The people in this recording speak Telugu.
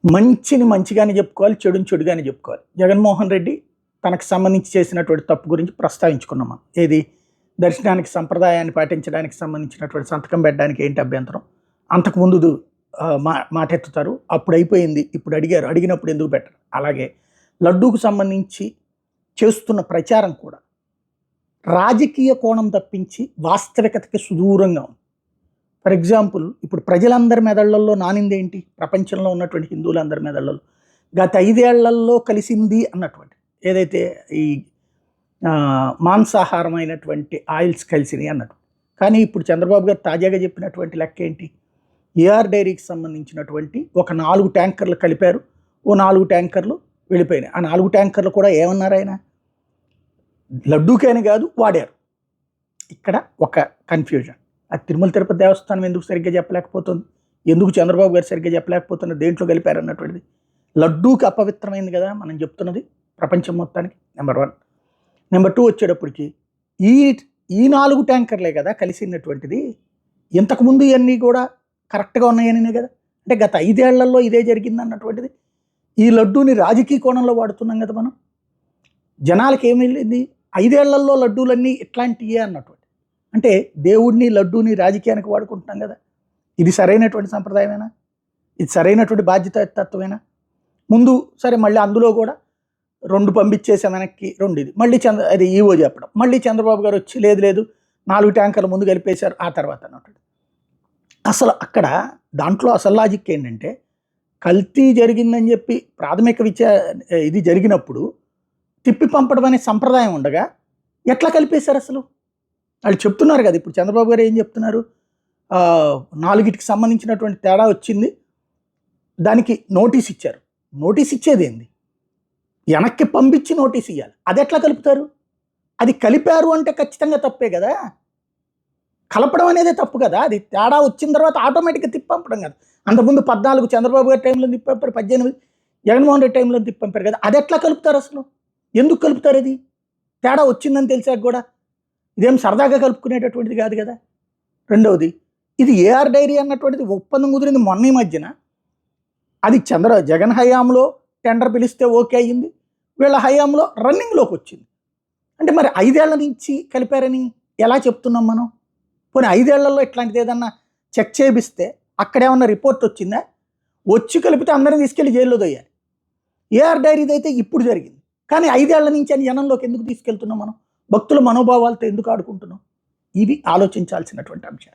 మంచిని మంచిగానే చెప్పుకోవాలి, చెడుని చెడుగానే చెప్పుకోవాలి. జగన్మోహన్ రెడ్డి తనకు సంబంధించి చేసినటువంటి తప్పు గురించి ప్రస్తావించుకున్నాం మనం. ఏది? దర్శనానికి సంప్రదాయాన్ని పాటించడానికి సంబంధించినటువంటి సంతకం పెట్టడానికి ఏంటి అభ్యంతరం? అంతకుముందు మాటెత్తుతారు, అప్పుడు అయిపోయింది, ఇప్పుడు అడిగారు, అడిగినప్పుడు ఎందుకు పెట్టరు? అలాగే లడ్డూకు సంబంధించి చేస్తున్న ప్రచారం కూడా రాజకీయ కోణం తప్పించి వాస్తవికతకి సుదూరంగా ఉంది. ఫర్ ఎగ్జాంపుల్, ఇప్పుడు ప్రజలందరి మెదళ్లలో నానిందేంటి? ప్రపంచంలో ఉన్నటువంటి హిందువులందరి మెదళ్లలో గత 5 ఏళ్లలో కలిసింది అన్నటువంటి ఏదైతే ఈ మాంసాహారమైనటువంటి ఆయిల్స్ కలిసినాయి అన్నట్టు. కానీ ఇప్పుడు చంద్రబాబు గారు తాజాగా చెప్పినటువంటి లెక్క ఏంటి? ఏఆర్ డైరీకి సంబంధించినటువంటి ఒక 4 ట్యాంకర్లు కలిపారు, ఓ 4 ట్యాంకర్లు వెళ్ళిపోయినాయి. ఆ 4 ట్యాంకర్లు కూడా ఏమన్నారు ఆయన? లడ్డూకైనా కాదు, వాడారు. ఇక్కడ ఒక కన్ఫ్యూజన్. అది తిరుమల తిరుపతి దేవస్థానం ఎందుకు సరిగ్గా చెప్పలేకపోతుంది? ఎందుకు చంద్రబాబు గారు సరిగ్గా చెప్పలేకపోతున్నారు? దేంట్లో కలిపారు అన్నటువంటిది. లడ్డూకి అపవిత్రమైంది కదా మనం చెప్తున్నది ప్రపంచం మొత్తానికి. నెంబర్ 1. నెంబర్ 2 వచ్చేటప్పటికి ఈ 4 ట్యాంకర్లే కదా కలిసినటువంటిది. ఇంతకుముందు ఇవన్నీ కూడా కరెక్ట్గా ఉన్నాయనే కదా. అంటే గత 5 ఏళ్లలో ఇదే జరిగింది అన్నటువంటిది. ఈ లడ్డూని రాజకీయ కోణంలో వాడుతున్నాం కదా మనం. జనాలకి ఏమి వెళ్ళింది? 5 ఏళ్లలో లడ్డూలన్నీ ఇట్లాంటివే అన్నటువంటి. అంటే దేవుడిని లడ్డూని రాజకీయానికి వాడుకుంటున్నాం కదా. ఇది సరైనటువంటి సంప్రదాయమేనా? ఇది సరైనటువంటి బాధ్యతాతత్వమేనా? ముందు సరే, మళ్ళీ అందులో కూడా 2 పంపించేసాం వెనక్కి, 2 ఇది మళ్ళీ అది ఈవో చెప్పడం, మళ్ళీ చంద్రబాబు గారు వచ్చి లేదు 4 ట్యాంకర్లు ముందు కలిపేశారు ఆ తర్వాత అన్నట్టు. అసలు అక్కడ దాంట్లో అసలు లాజిక్ ఏంటంటే, కల్తీ జరిగిందని చెప్పి ప్రాథమిక ఇది జరిగినప్పుడు తిప్పి పంపడం అనే సంప్రదాయం ఉండగా ఎట్లా కలిపేశారు అసలు? వాళ్ళు చెప్తున్నారు కదా. ఇప్పుడు చంద్రబాబు గారు ఏం చెప్తున్నారు? 4కి సంబంధించినటువంటి తేడా వచ్చింది, దానికి నోటీస్ ఇచ్చారు. నోటీస్ ఇచ్చేది ఏంది? వెనక్కి పంపించి నోటీస్ ఇవ్వాలి. అది ఎట్లా కలుపుతారు? అది కలిపారు అంటే ఖచ్చితంగా తప్పే కదా. కలపడం అనేది తప్పు కదా. అది తేడా వచ్చిన తర్వాత ఆటోమేటిక్గా తిప్పి పంపడం కదా. అంతకుముందు 14 చంద్రబాబు గారి టైంలో తిప్పంపారు, 18 జగన్మోహన్ రెడ్డి టైంలో తిప్పంపారు కదా. అది ఎట్లా కలుపుతారు అసలు? ఎందుకు కలుపుతారు? అది తేడా వచ్చిందని తెలిసాక కూడా ఇదేం సరదాగా కలుపుకునేటటువంటిది కాదు కదా. రెండవది, ఇది ఏఆర్ డైరీ అన్నటువంటిది ఒప్పందం కుదిరింది మొన్న ఈ మధ్యన. అది జగన్ హయాంలో టెండర్ పిలిస్తే ఓకే అయ్యింది, వీళ్ళ హయాంలో రన్నింగ్లోకి వచ్చింది. అంటే మరి 5 ఏళ్ల నుంచి కలిపారని ఎలా చెప్తున్నాం మనం? పోనీ 5 ఏళ్లలో ఇట్లాంటిది ఏదన్నా చెక్ చేపిస్తే అక్కడేమన్నా రిపోర్ట్ వచ్చిందా? వచ్చి కలిపితే అందరినీ తీసుకెళ్ళి జైల్లో దొయ్యాలి. ఏఆర్ డైరీది అయితే ఇప్పుడు జరిగింది, కానీ 5 ఏళ్ల నుంచి అని జనంలోకి ఎందుకు తీసుకెళ్తున్నాం మనం? భక్తుల మనోభావాలతో ఎందుకు ఆడుకుంటున్నాం? ఇది ఆలోచించాల్సినటువంటి అంశం.